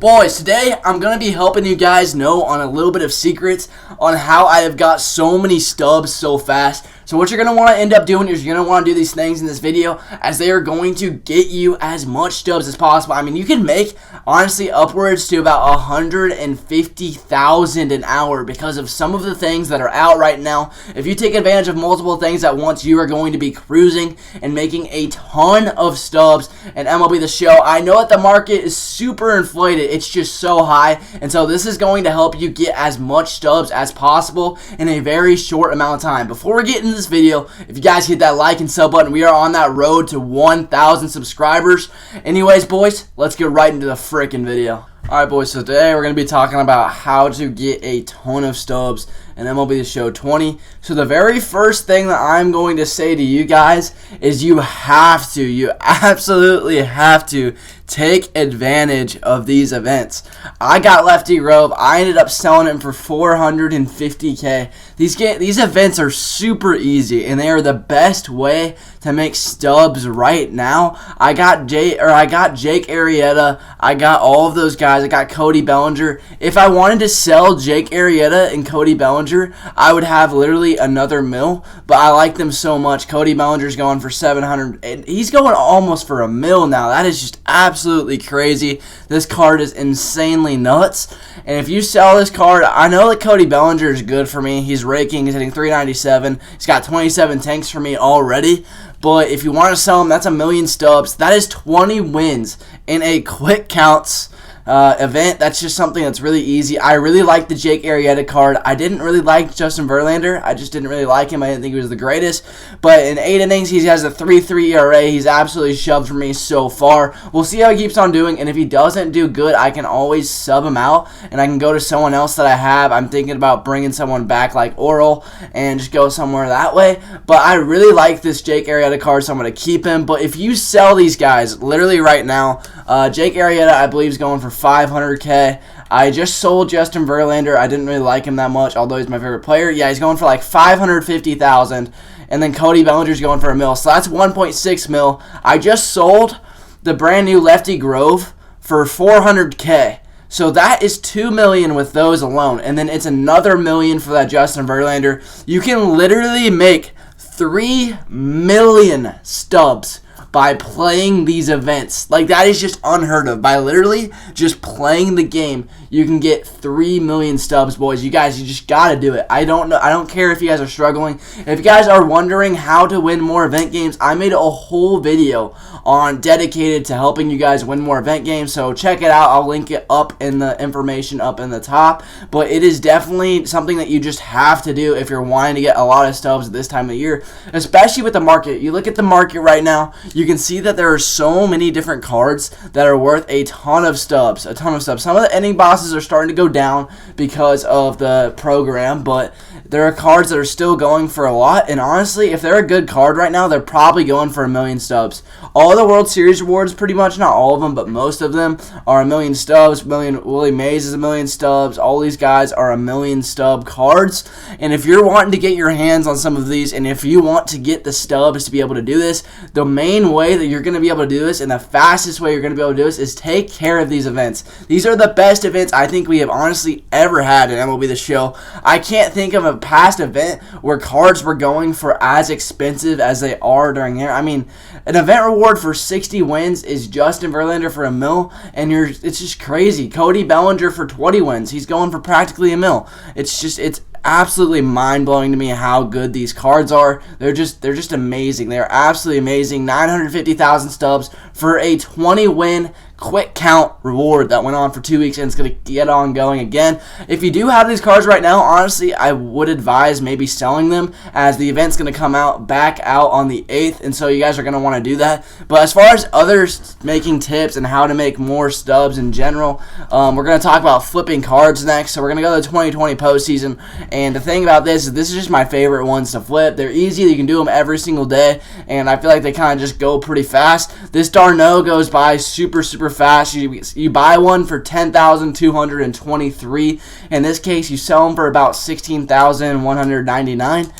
Boys, today I'm going to be helping you guys know on a little bit of secrets on how I have got so many stubs so fast. So what you're going to want to end up doing is you're going to want to do these things in this video as they are going to get you as much stubs as possible. I mean, you can make, honestly, upwards to about 150,000 an hour because of some of the things that are out right now. If you take advantage of multiple things at once, you are going to be cruising and making a ton of stubs in MLB The Show. I know that the market is super inflated. It's just so high, and so this is going to help you get as much stubs as possible in a very short amount of time. Before we get into this video, if you guys hit that like and sub button, we are on that road to 1,000 subscribers. Anyways, boys, let's get right into the frickin' video. Alright, boys, so today we're going to be talking about how to get a ton of stubs in MLB The Show 20. So the very first thing that I'm going to say to you guys is you absolutely have to take advantage of these events. I got Lefty Grove. I ended up selling him for $450K. These events are super easy, and they are the best way to make stubs right now. I got Jake Arrieta. I got all of those guys. I got Cody Bellinger. If I wanted to sell Jake Arrieta and Cody Bellinger, I would have literally another mil, but I like them so much. Cody Bellinger's going for $700, and he's going almost for $1 million now. That is just absolutely crazy. This card is insanely nuts, and if you sell this card, I know that Cody Bellinger is good for me. He's raking. He's hitting 397. He's got 27 tanks for me already. But if you want to sell him, that's $1 million stubs. That is 20 wins in a quick counts event. That's just something that's really easy. I really like the Jake Arrieta card. I didn't really like Justin Verlander. I just didn't really like him. I didn't think he was the greatest. But in 8 innings, he has a 3.3 ERA. He's absolutely shoved for me so far. We'll see how he keeps on doing. And if he doesn't do good, I can always sub him out, and I can go to someone else that I have. I'm thinking about bringing someone back like Oral and just go somewhere that way. But I really like this Jake Arrieta card, so I'm going to keep him. But if you sell these guys, literally right now, Jake Arrieta, I believe, is going for $500K. I just sold Justin Verlander. I didn't really like him that much, although he's my favorite player. Yeah, he's going for like $550,000, and then Cody Bellinger's going for $1 million. So that's $1.6 million. I just sold the brand new Lefty Grove for $400K. So that is $2 million with those alone, and then it's another $1 million for that Justin Verlander. You can literally make 3 million stubs by playing these events. Like, that is just unheard of. By literally just playing the game, you can get 3 million stubs, boys. You guys, you just gotta do it. I don't know. I don't care if you guys are struggling. If you guys are wondering how to win more event games, I made a whole video on dedicated to helping you guys win more event games. So check it out. I'll link it up in the information up in the top. But it is definitely something that you just have to do if you're wanting to get a lot of stubs at this time of year, especially with the market. You look at the market right now, you can see that there are so many different cards that are worth a ton of stubs. Some of the ending bosses are starting to go down because of the program, but there are cards that are still going for a lot, and honestly, if they're a good card right now, they're probably going for $1 million stubs. All the World Series rewards, pretty much, not all of them, but most of them are $1 million stubs. Willie Mays is $1 million stubs. All these guys are $1 million stub cards, and if you're wanting to get your hands on some of these, and if you want to get the stubs to be able to do this, the main way that you're going to be able to do this, and the fastest way you're going to be able to do this, is take care of these events. These are the best events I think we have honestly ever had in MLB The Show. I can't think of a past event where cards were going for as expensive as they are during here. I mean, an event reward for 60 wins is Justin Verlander for $1 million, and it's just crazy. Cody Bellinger for 20 wins, he's going for practically $1 million. It's absolutely mind-blowing to me how good these cards are. They're just amazing. They're absolutely amazing. 950,000 stubs for a 20-win quick count reward that went on for 2 weeks, and it's going to get on going again. If you do have these cards right now, honestly, I would advise maybe selling them, as the event's going to come back out on the 8th, and so you guys are going to want to do that. But as far as others making tips and how to make more stubs in general, we're going to talk about flipping cards next. So we're going to go to the 2020 postseason, and the thing about this is just my favorite ones to flip. They're easy. You can do them every single day, and I feel like they kind of just go pretty fast. This Darno goes by super fast. You buy one for $10,223. In this case, you sell them for about $16,199.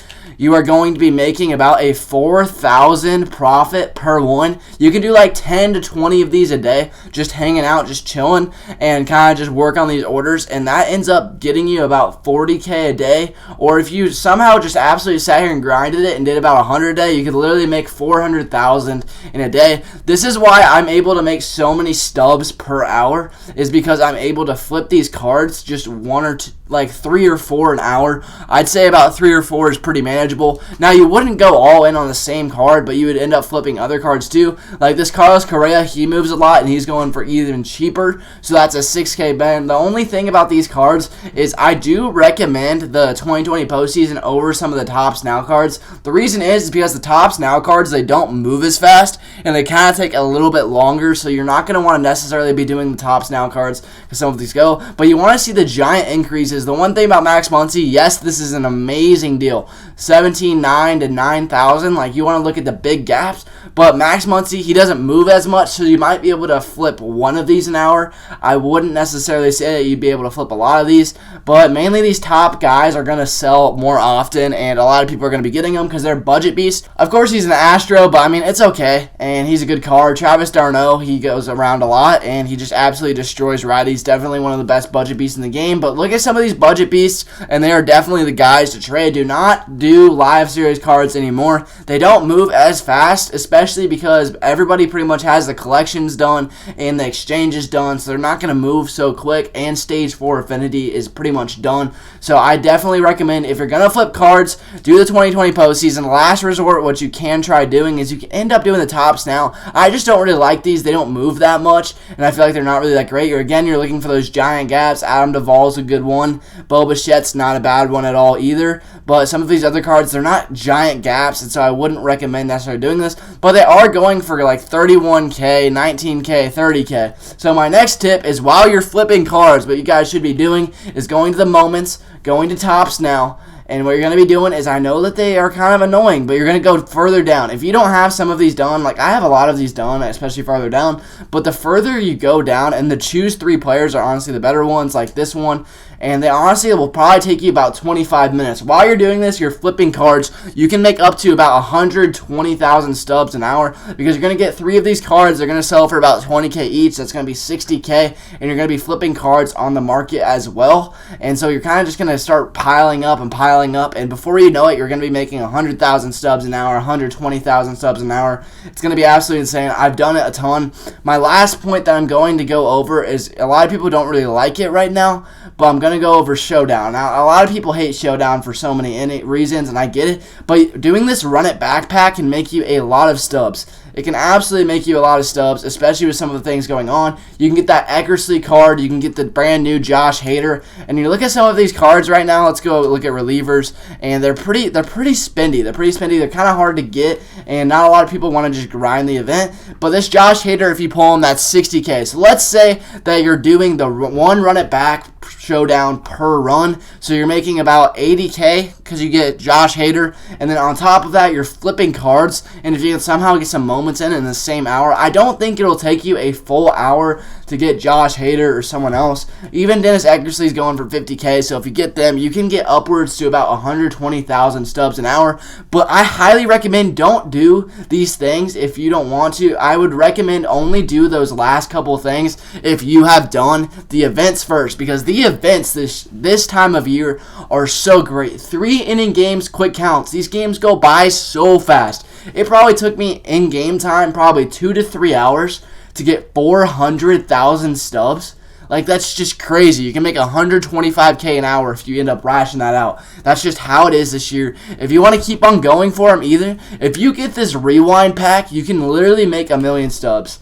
you are going to be making about a 4,000 profit per one. You can do like 10 to 20 of these a day, just hanging out, just chilling, and kind of just work on these orders, and that ends up getting you about 40K a day. Or if you somehow just absolutely sat here and grinded it and did about 100 a day, you could literally make 400,000 in a day. This is why I'm able to make so many stubs per hour, is because I'm able to flip these cards just one or two, like 3 or 4 an hour. I'd say about 3 or 4 is pretty manageable. Now, you wouldn't go all in on the same card, but you would end up flipping other cards too. Like this Carlos Correa, he moves a lot and he's going for even cheaper, so that's a 6K bend. The only thing about these cards is I do recommend the 2020 postseason over some of the Tops Now cards. The reason is because the Tops Now cards, they don't move as fast and they kind of take a little bit longer, so you're not going to want to necessarily be doing the Tops Now cards because some of these go, but you want to see the giant increases. The one thing about Max Muncy, yes, this is an amazing deal. 17.9 to 9,000. Like, you want to look at the big gaps, but Max Muncy, he doesn't move as much, so you might be able to flip one of these an hour. I wouldn't necessarily say that you'd be able to flip a lot of these, but mainly these top guys are going to sell more often, and a lot of people are going to be getting them because they're budget beasts. Of course, he's an Astro, but I mean, it's okay, and he's a good card. Travis d'Arnaud, he goes around a lot, and he just absolutely destroys righties. Definitely one of the best budget beasts in the game, but look at some of these budget beasts, and they are definitely the guys to trade. Do not do live series cards anymore. They don't move as fast, especially because everybody pretty much has the collections done and the exchanges done, so they're not going to move so quick, and stage 4 affinity is pretty much done. So I definitely recommend, if you're going to flip cards, do the 2020 postseason. Last resort, what you can try doing is you can end up doing the Tops Now. I just don't really like these. They don't move that much, and I feel like they're not really that great. You're looking for those giant gaps. Adam Duvall's a good one. Bo Bichette's not a bad one at all either, but some of these other cards, they're not giant gaps, and so I wouldn't recommend necessarily doing this, but they are going for like 31K, 19K, 30K. So my next tip is, while you're flipping cards, what you guys should be doing is going to the moments, going to Tops Now, and what you're going to be doing is, I know that they are kind of annoying, but you're going to go further down. If you don't have some of these done, like I have a lot of these done, especially farther down, but the further you go down, and the choose 3 players are honestly the better ones, like this one, and they honestly will probably take you about 25 minutes. While you're doing this, you're flipping cards. You can make up to about 120,000 stubs an hour, because you're going to get 3 of these cards. They're going to sell for about 20K each. That's going to be 60K, and you're going to be flipping cards on the market as well. And so you're kind of just going to start piling up, and before you know it, you're going to be making 100,000 stubs an hour, 120,000 stubs an hour. It's going to be absolutely insane. I've done it a ton. My last point that I'm going to go over is, a lot of people don't really like it right now, but I'm going to go over Showdown. Now, a lot of people hate Showdown for so many reasons, and I get it, but doing this run it backpack can make you a lot of stubs. It can absolutely make you a lot of stubs, especially with some of the things going on. You can get that Eckersley card. You can get the brand new Josh Hader. And you look at some of these cards right now. Let's go look at relievers. And they're pretty spendy. They're kind of hard to get, and not a lot of people want to just grind the event. But this Josh Hader, if you pull him, that's 60K. So let's say that you're doing the one run it back Showdown per run, so you're making about 80K because you get Josh Hader, and then on top of that, you're flipping cards. And if you can somehow get some moments in the same hour, I don't think it'll take you a full hour to get Josh Hader or someone else. Even Dennis Eckersley's going for 50K, so if you get them, you can get upwards to about 120,000 stubs an hour. But I highly recommend, don't do these things if you don't want to. I would recommend only do those last couple things if you have done the events first, because the events this time of year are so great. 3-inning games, quick counts. These games go by so fast. It probably took me in game time probably 2 to 3 hours to get 400,000 stubs. Like, that's just crazy. You can make 125K an hour if you end up rashing that out. That's just how it is this year. If you want to keep on going for them either, if you get this rewind pack, you can literally make 1,000,000 stubs.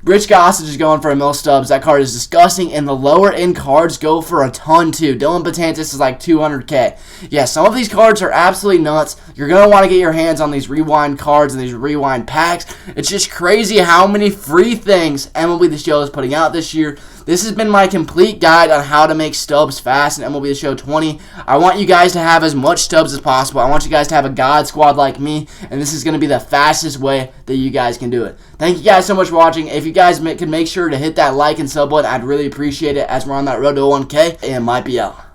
Rich Gossage is going for 1,000,000 stubs. That card is disgusting, and the lower end cards go for a ton too. Dylan Betances is like 200K. Yeah, some of these cards are absolutely nuts. You're going to want to get your hands on these rewind cards and these rewind packs. It's just crazy how many free things MLB The Show is putting out this year. This has been my complete guide on how to make stubs fast in MLB The Show 20. I want you guys to have as much stubs as possible. I want you guys to have a God squad like me, and this is going to be the fastest way that you guys can do it. Thank you guys so much for watching. If you guys can make sure to hit that like and sub button, I'd really appreciate it, as we're on that road to 1K, and it might be out.